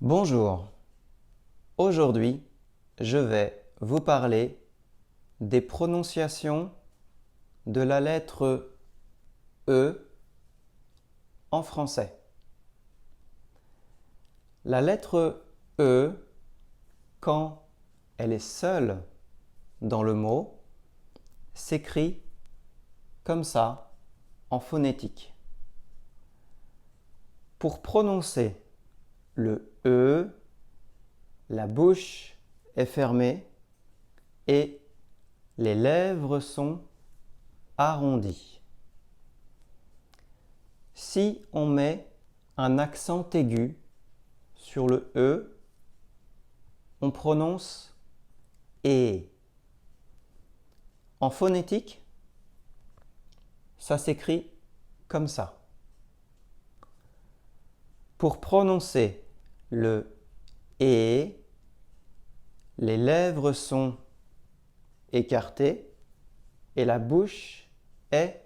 Bonjour, aujourd'hui je vais vous parler des prononciations de la lettre E en français. La lettre E, quand elle est seule dans le mot, s'écrit comme ça en phonétique. Pour prononcer le E, la bouche est fermée et les lèvres sont arrondies. Si on met un accent aigu sur le E, on prononce E. En phonétique, ça s'écrit comme ça. Pour prononcer le E, les lèvres sont écartées et la bouche est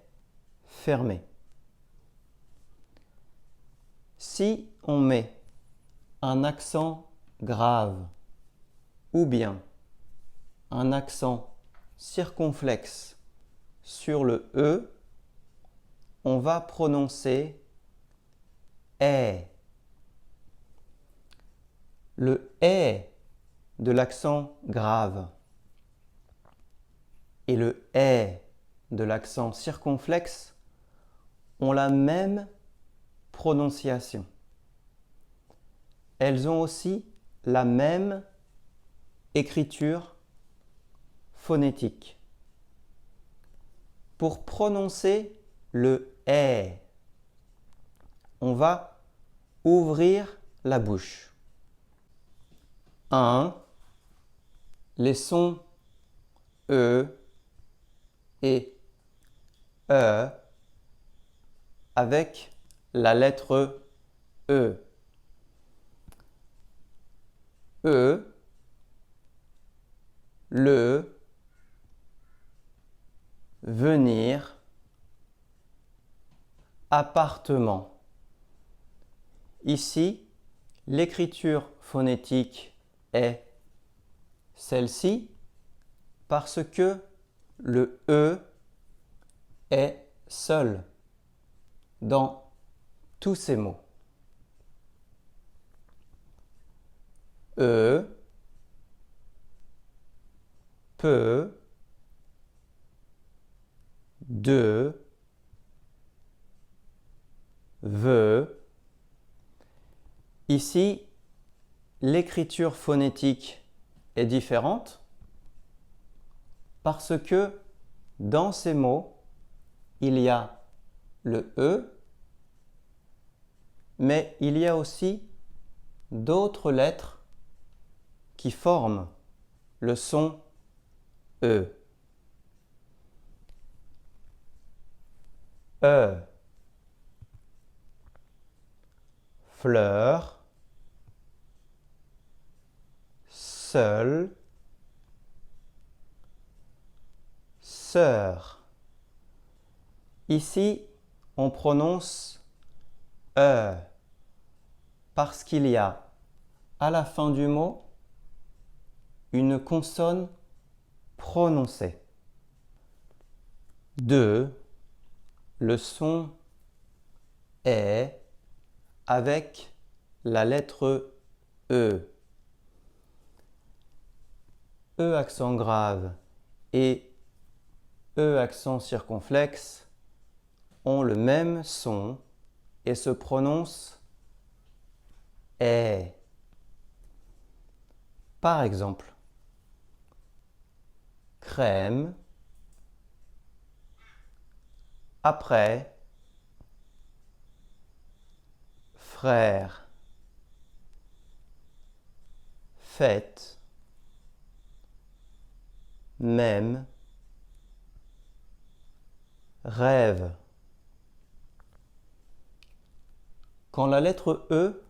fermée. Si on met un accent grave ou bien un accent circonflexe sur le E, on va prononcer E. Le E de l'accent grave et le E de l'accent circonflexe ont la même prononciation. Elles ont aussi la même écriture phonétique. Pour prononcer le E, on va ouvrir la bouche. 1. Les sons E et E avec la lettre E. E, le, venir, appartement. Ici, l'écriture phonétique est celle-ci parce que le E est seul dans tous ces mots. E, peut, de, veut. Ici, l'écriture phonétique est différente parce que dans ces mots, il y a le E, mais il y a aussi d'autres lettres qui forment le son E. E, fleur, seul, sœur. Ici, on prononce E parce qu'il y a à la fin du mot une consonne prononcée. 2. Le son est avec la lettre E. E accent grave et E accent circonflexe ont le même son et se prononcent est. Par exemple, crème, après, frère, fête, même, rêve. Quand la lettre E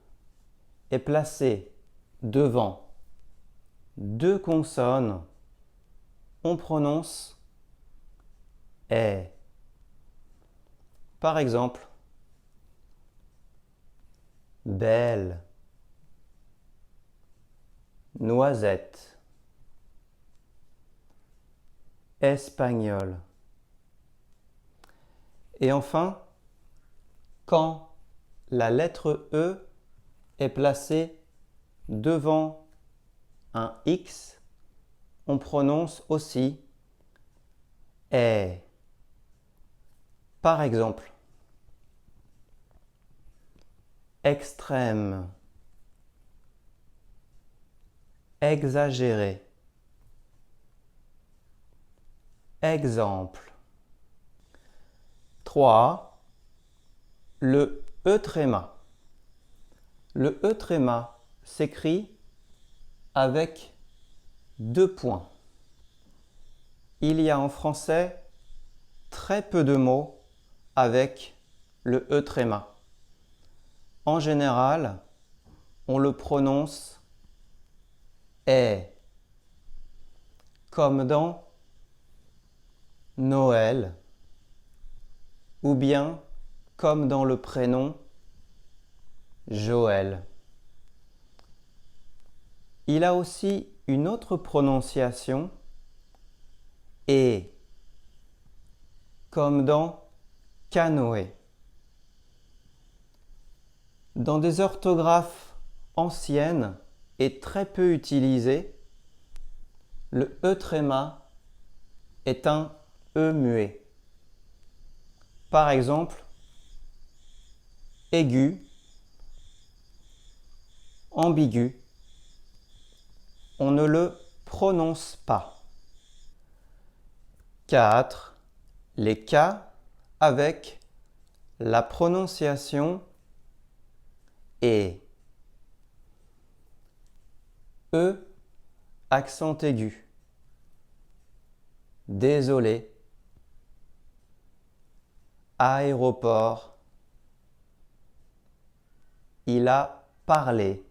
est placée devant deux consonnes, on prononce est. Par exemple, belle, noisette, espagnol. Et enfin, quand la lettre E est placée devant un X, on prononce aussi est. Par exemple, extrême, exagéré, exemple. 3. Le E tréma. Le E tréma s'écrit avec 2 points. Il y a en français très peu de mots avec le E tréma. En général, on le prononce est, comme dans Noël, ou bien comme dans le prénom Joël. Il a aussi une autre prononciation et, comme dans canoë. Dans des orthographes anciennes et très peu utilisées, le E tréma est un E muet. Par exemple, aigu, ambigu. On ne le prononce pas. 4. Les cas avec la prononciation et. E, accent aigu. Désolé. Aéroport. Il a parlé.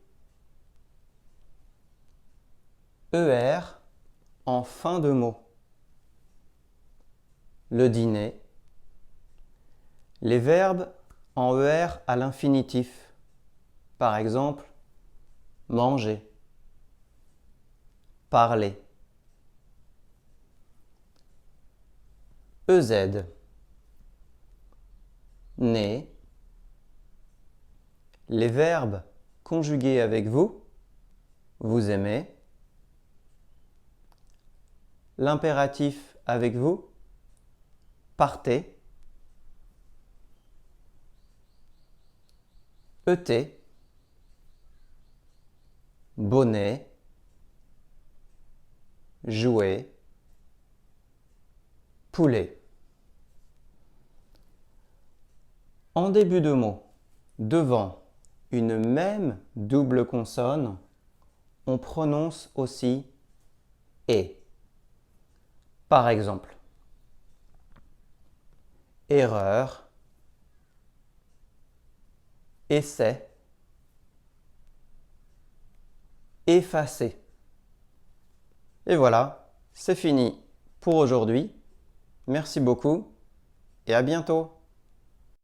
ER en fin de mot. Le dîner. Les verbes en ER à l'infinitif. Par exemple, manger, parler. EZ. Né. Les verbes conjugués avec vous, vous aimez. L'impératif avec vous, partez. ET. Bonnet. Jouer. Poulet. En début de mot, devant une même double consonne, on prononce aussi « et ». Par exemple, erreur, essai, effacer. Et voilà, c'est fini pour aujourd'hui. Merci beaucoup et à bientôt.